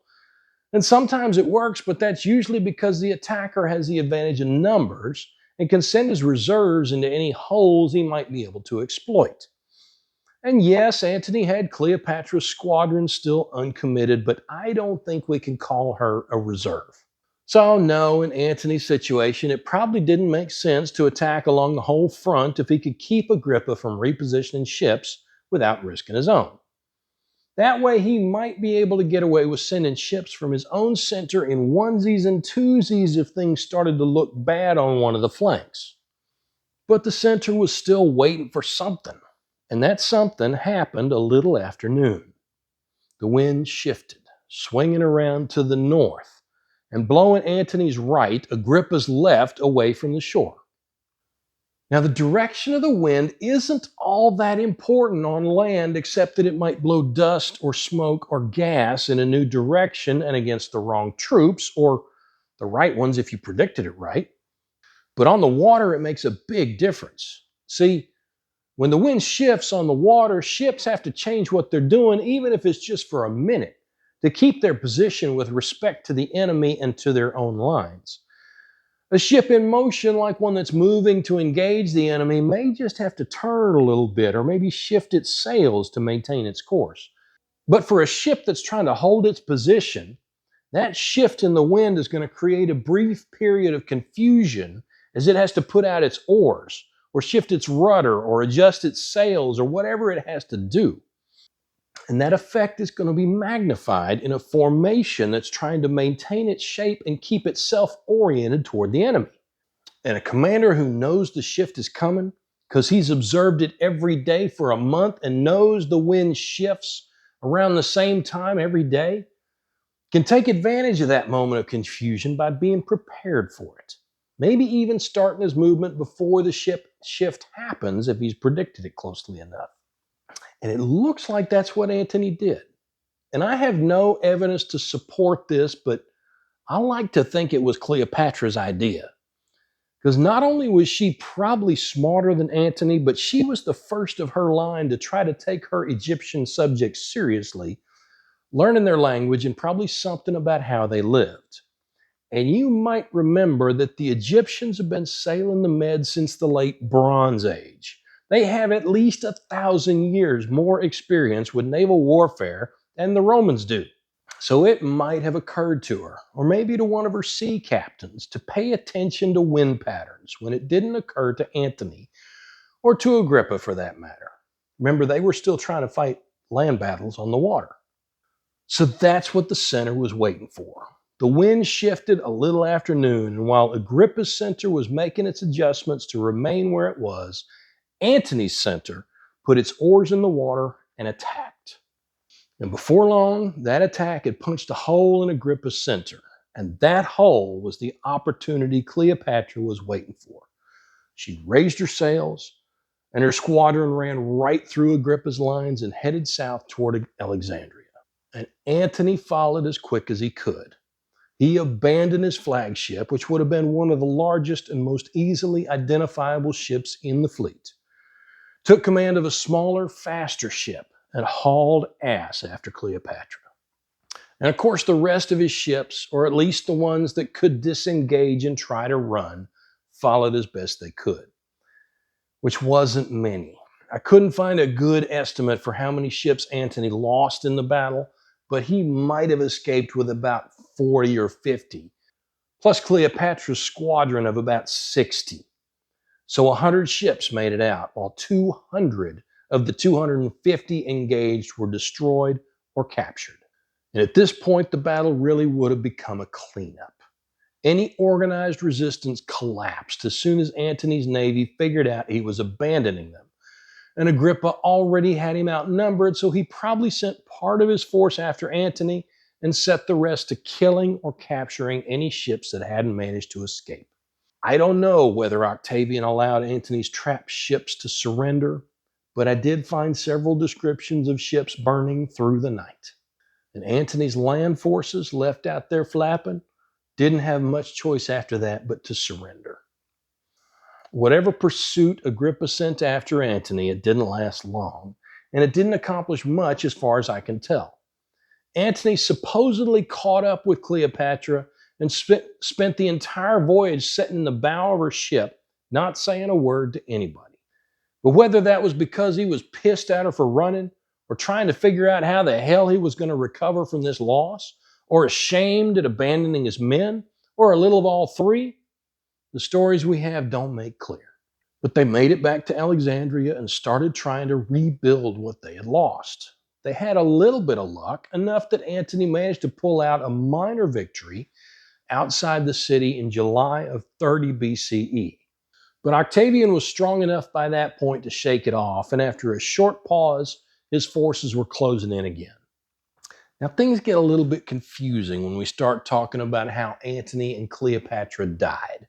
And sometimes it works, but that's usually because the attacker has the advantage in numbers and can send his reserves into any holes he might be able to exploit. And yes, Antony had Cleopatra's squadron still uncommitted, but I don't think we can call her a reserve. So no, in Antony's situation, it probably didn't make sense to attack along the whole front if he could keep Agrippa from repositioning ships without risking his own. That way he might be able to get away with sending ships from his own center in onesies and twosies if things started to look bad on one of the flanks. But the center was still waiting for something, and that something happened a little after noon. The wind shifted, swinging around to the north, and blowing Antony's right, Agrippa's left, away from the shore. Now, the direction of the wind isn't all that important on land, except that it might blow dust or smoke or gas in a new direction and against the wrong troops, or the right ones if you predicted it right. But on the water, it makes a big difference. See, when the wind shifts on the water, ships have to change what they're doing, even if it's just for a minute, to keep their position with respect to the enemy and to their own lines. A ship in motion, like one that's moving to engage the enemy, may just have to turn a little bit or maybe shift its sails to maintain its course. But for a ship that's trying to hold its position, that shift in the wind is going to create a brief period of confusion as it has to put out its oars or shift its rudder or adjust its sails or whatever it has to do. And that effect is going to be magnified in a formation that's trying to maintain its shape and keep itself oriented toward the enemy. And a commander who knows the shift is coming because he's observed it every day for a month and knows the wind shifts around the same time every day can take advantage of that moment of confusion by being prepared for it. Maybe even starting his movement before the ship shift happens if he's predicted it closely enough. And it looks like that's what Antony did. And I have no evidence to support this, but I like to think it was Cleopatra's idea. Because not only was she probably smarter than Antony, but she was the first of her line to try to take her Egyptian subjects seriously, learning their language and probably something about how they lived. And you might remember that the Egyptians have been sailing the Med since the late Bronze Age. They have at least 1,000 years more experience with naval warfare than the Romans do. So it might have occurred to her, or maybe to one of her sea captains, to pay attention to wind patterns when it didn't occur to Antony, or to Agrippa for that matter. Remember, they were still trying to fight land battles on the water. So that's what the center was waiting for. The wind shifted a little after noon, and while Agrippa's center was making its adjustments to remain where it was, Antony's center put its oars in the water and attacked. And before long, that attack had punched a hole in Agrippa's center, and that hole was the opportunity Cleopatra was waiting for. She raised her sails, and her squadron ran right through Agrippa's lines and headed south toward Alexandria. And Antony followed as quick as he could. He abandoned his flagship, which would have been one of the largest and most easily identifiable ships in the fleet, took command of a smaller, faster ship, and hauled ass after Cleopatra. And of course, the rest of his ships, or at least the ones that could disengage and try to run, followed as best they could, which wasn't many. I couldn't find a good estimate for how many ships Antony lost in the battle, but he might have escaped with about 40 or 50, plus Cleopatra's squadron of about 60. So 100 ships made it out, while 200 of the 250 engaged were destroyed or captured. And at this point, the battle really would have become a cleanup. Any organized resistance collapsed as soon as Antony's navy figured out he was abandoning them. And Agrippa already had him outnumbered, so he probably sent part of his force after Antony and set the rest to killing or capturing any ships that hadn't managed to escape. I don't know whether Octavian allowed Antony's trapped ships to surrender, but I did find several descriptions of ships burning through the night. And Antony's land forces, left out there flapping, didn't have much choice after that but to surrender. Whatever pursuit Agrippa sent after Antony, it didn't last long, and it didn't accomplish much as far as I can tell. Antony supposedly caught up with Cleopatra and spent the entire voyage sitting in the bow of her ship, not saying a word to anybody. But whether that was because he was pissed at her for running, or trying to figure out how the hell he was going to recover from this loss, or ashamed at abandoning his men, or a little of all three, the stories we have don't make clear. But they made it back to Alexandria and started trying to rebuild what they had lost. They had a little bit of luck, enough that Antony managed to pull out a minor victory outside the city in July of 30 BCE. But Octavian was strong enough by that point to shake it off, and after a short pause, his forces were closing in again. Now, things get a little bit confusing when we start talking about how Antony and Cleopatra died.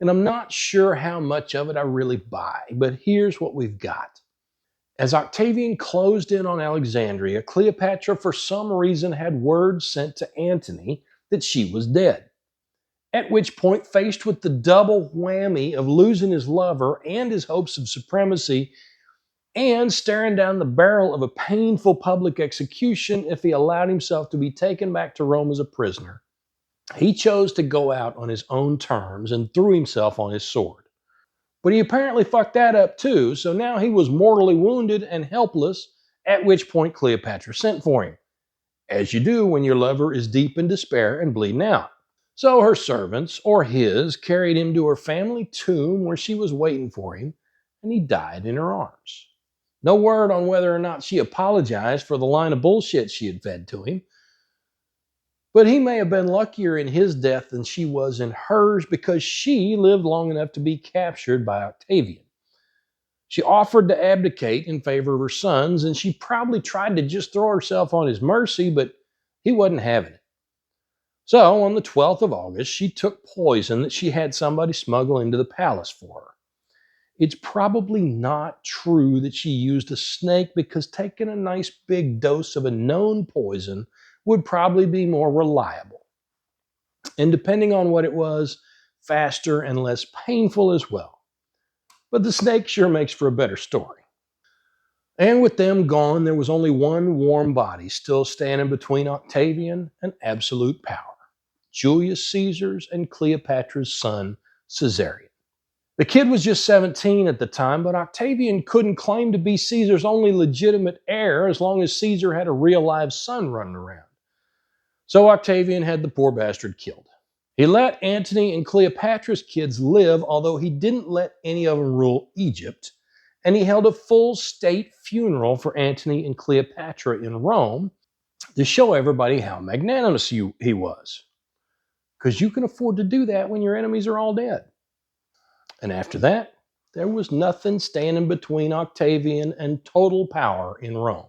And I'm not sure how much of it I really buy, but here's what we've got. As Octavian closed in on Alexandria, Cleopatra for some reason had word sent to Antony that she was dead. At which point, faced with the double whammy of losing his lover and his hopes of supremacy, and staring down the barrel of a painful public execution if he allowed himself to be taken back to Rome as a prisoner, He chose to go out on his own terms and threw himself on his sword. But he apparently fucked that up too, so now he was mortally wounded and helpless, at which point Cleopatra sent for him, as you do when your lover is deep in despair and bleeding out. So her servants, or his, carried him to her family tomb where she was waiting for him, and he died in her arms. No word on whether or not she apologized for the line of bullshit she had fed to him, but he may have been luckier in his death than she was in hers because she lived long enough to be captured by Octavian. She offered to abdicate in favor of her sons, and she probably tried to just throw herself on his mercy, but he wasn't having it. So, on the 12th of August, she took poison that she had somebody smuggle into the palace for her. It's probably not true that she used a snake because taking a nice big dose of a known poison would probably be more reliable. And depending on what it was, faster and less painful as well. But the snake sure makes for a better story. And with them gone, there was only one warm body still standing between Octavian and absolute power. Julius Caesar's and Cleopatra's son, Caesarion. The kid was just 17 at the time, but Octavian couldn't claim to be Caesar's only legitimate heir as long as Caesar had a real live son running around. So Octavian had the poor bastard killed. He let Antony and Cleopatra's kids live, although he didn't let any of them rule Egypt, and he held a full state funeral for Antony and Cleopatra in Rome to show everybody how magnanimous he was. Because you can afford to do that when your enemies are all dead. And after that, there was nothing standing between Octavian and total power in Rome.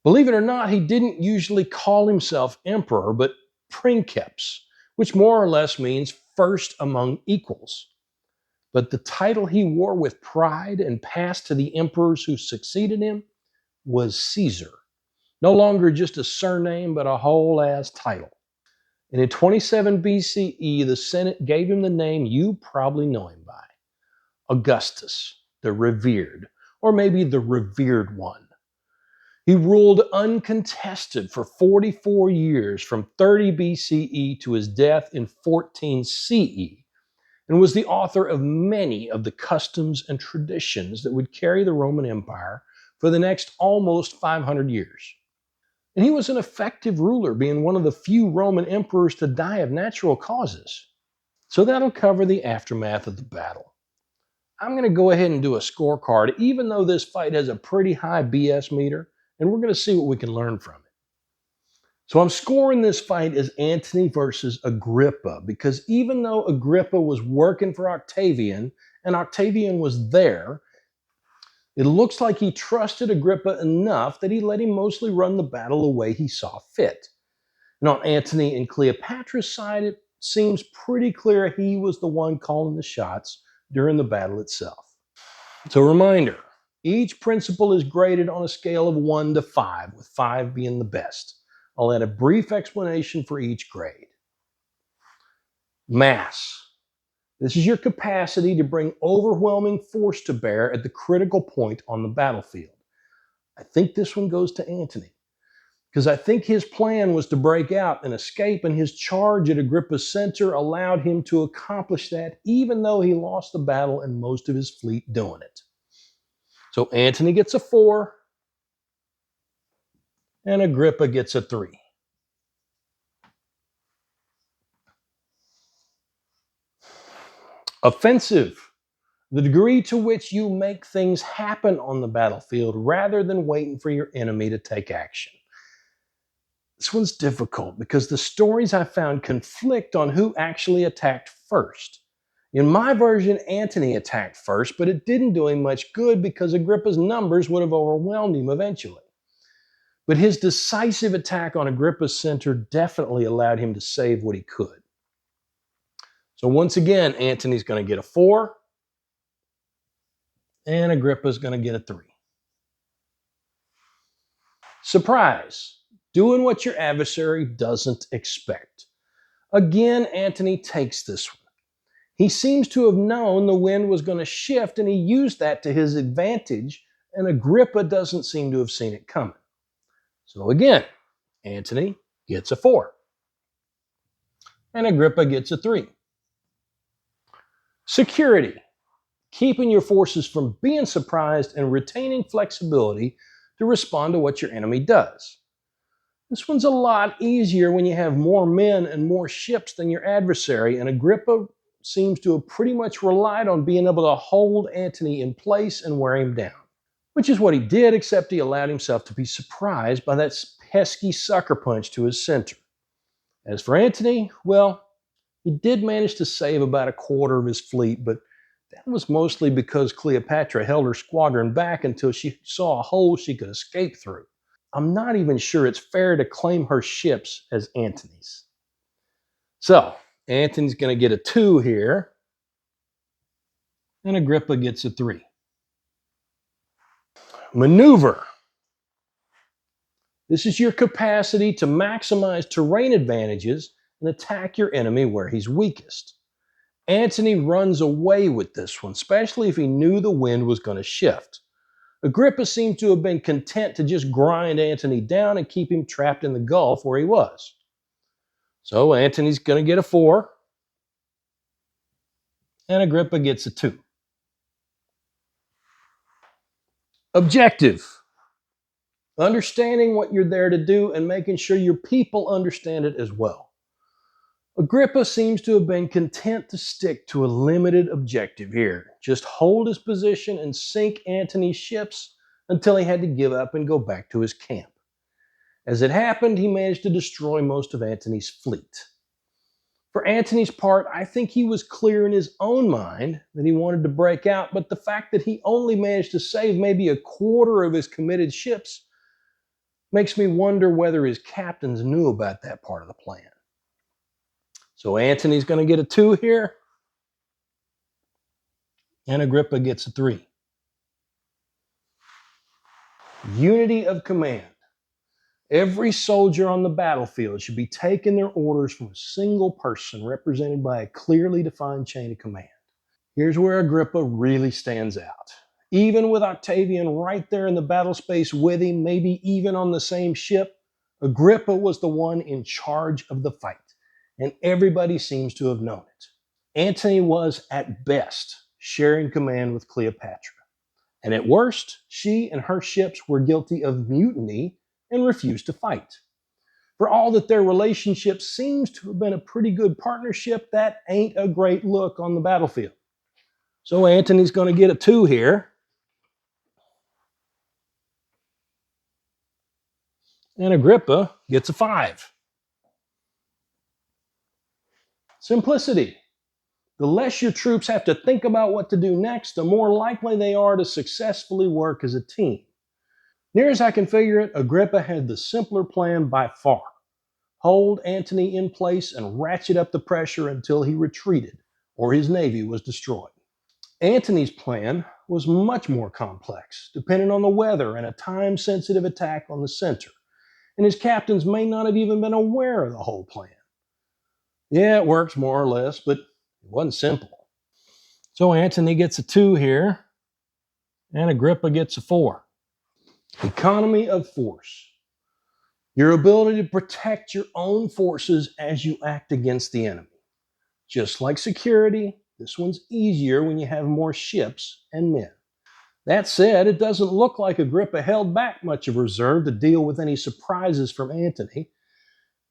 Believe it or not, he didn't usually call himself emperor, but princeps, which more or less means first among equals. But the title he wore with pride and passed to the emperors who succeeded him was Caesar. No longer just a surname, but a whole ass title. And in 27 BCE, the Senate gave him the name you probably know him by, Augustus, the Revered, or maybe the Revered One. He ruled uncontested for 44 years from 30 BCE to his death in 14 CE, and was the author of many of the customs and traditions that would carry the Roman Empire for the next almost 500 years. And he was an effective ruler, being one of the few Roman emperors to die of natural causes. So that'll cover the aftermath of the battle. I'm going to go ahead and do a scorecard, even though this fight has a pretty high BS meter, and we're going to see what we can learn from it. So I'm scoring this fight as Antony versus Agrippa, because even though Agrippa was working for Octavian, and Octavian was there, it looks like he trusted Agrippa enough that he let him mostly run the battle the way he saw fit. And on Antony and Cleopatra's side, it seems pretty clear he was the one calling the shots during the battle itself. So reminder, each principle is graded on a scale of 1 to 5, with 5 being the best. I'll add a brief explanation for each grade. Mass. This is your capacity to bring overwhelming force to bear at the critical point on the battlefield. I think this one goes to Antony, because I think his plan was to break out and escape, and his charge at Agrippa's center allowed him to accomplish that, even though he lost the battle and most of his fleet doing it. So Antony gets a 4, and Agrippa gets a 3. Offensive. The degree to which you make things happen on the battlefield rather than waiting for your enemy to take action. This one's difficult because the stories I found conflict on who actually attacked first. In my version, Antony attacked first, but it didn't do him much good because Agrippa's numbers would have overwhelmed him eventually. But his decisive attack on Agrippa's center definitely allowed him to save what he could. So once again, Antony's going to get a 4, and Agrippa's going to get a 3. Surprise! Doing what your adversary doesn't expect. Again, Antony takes this one. He seems to have known the wind was going to shift, and he used that to his advantage, and Agrippa doesn't seem to have seen it coming. So again, Antony gets a 4. and Agrippa gets a 3. Security, keeping your forces from being surprised and retaining flexibility to respond to what your enemy does. This one's a lot easier when you have more men and more ships than your adversary, and Agrippa seems to have pretty much relied on being able to hold Antony in place and wear him down. Which is what he did, except he allowed himself to be surprised by that pesky sucker punch to his center. As for Antony, well, he did manage to save about a quarter of his fleet, but that was mostly because Cleopatra held her squadron back until she saw a hole she could escape through. I'm not even sure it's fair to claim her ships as Antony's. So, Antony's going to get a 2 here, and Agrippa gets a 3. Maneuver. This is your capacity to maximize terrain advantages and attack your enemy where he's weakest. Antony runs away with this one, especially if he knew the wind was going to shift. Agrippa seemed to have been content to just grind Antony down and keep him trapped in the Gulf where he was. So Antony's going to get a 4, and Agrippa gets a 2. Objective. Understanding what you're there to do and making sure your people understand it as well. Agrippa seems to have been content to stick to a limited objective here. Just hold his position and sink Antony's ships until he had to give up and go back to his camp. As it happened, he managed to destroy most of Antony's fleet. For Antony's part, I think he was clear in his own mind that he wanted to break out, but the fact that he only managed to save maybe a quarter of his committed ships makes me wonder whether his captains knew about that part of the plan. So Antony's going to get a 2 here, and Agrippa gets a 3. Unity of command. Every soldier on the battlefield should be taking their orders from a single person represented by a clearly defined chain of command. Here's where Agrippa really stands out. Even with Octavian right there in the battle space with him, maybe even on the same ship, Agrippa was the one in charge of the fight, and everybody seems to have known it. Antony was, at best, sharing command with Cleopatra, and at worst, she and her ships were guilty of mutiny and refused to fight. For all that their relationship seems to have been a pretty good partnership, that ain't a great look on the battlefield. So Antony's going to get a 2 here, and Agrippa gets a 5. Simplicity. The less your troops have to think about what to do next, the more likely they are to successfully work as a team. Near as I can figure it, Agrippa had the simpler plan by far. Hold Antony in place and ratchet up the pressure until he retreated or his navy was destroyed. Antony's plan was much more complex, depending on the weather and a time-sensitive attack on the center, and his captains may not have even been aware of the whole plan. Yeah, it works more or less, but it wasn't simple. So Antony gets a 2 here, and Agrippa gets a 4. Economy of force. Your ability to protect your own forces as you act against the enemy. Just like security, this one's easier when you have more ships and men. That said, it doesn't look like Agrippa held back much of reserve to deal with any surprises from Antony,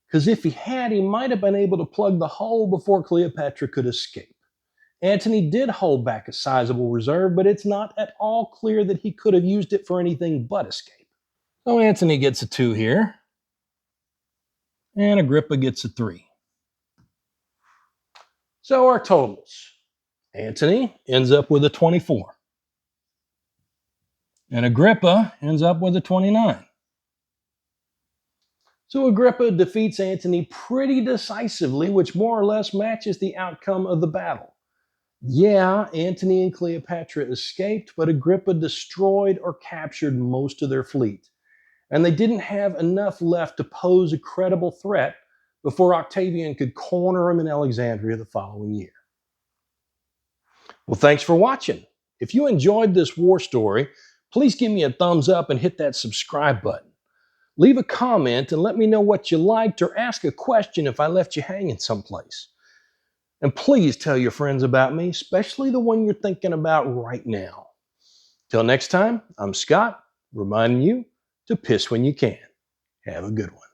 because if he had, he might have been able to plug the hole before Cleopatra could escape. Antony did hold back a sizable reserve, but it's not at all clear that he could have used it for anything but escape. So Antony gets a 2 here, and Agrippa gets a 3. So our totals. Antony ends up with a 24. And Agrippa ends up with a 29. So Agrippa defeats Antony pretty decisively, which more or less matches the outcome of the battle. Yeah, Antony and Cleopatra escaped, but Agrippa destroyed or captured most of their fleet. And they didn't have enough left to pose a credible threat before Octavian could corner him in Alexandria the following year. Well, thanks for watching. If you enjoyed this war story, please give me a thumbs up and hit that subscribe button. Leave a comment and let me know what you liked, or ask a question if I left you hanging someplace. And please tell your friends about me, especially the one you're thinking about right now. Till next time, I'm Scott, reminding you to piss when you can. Have a good one.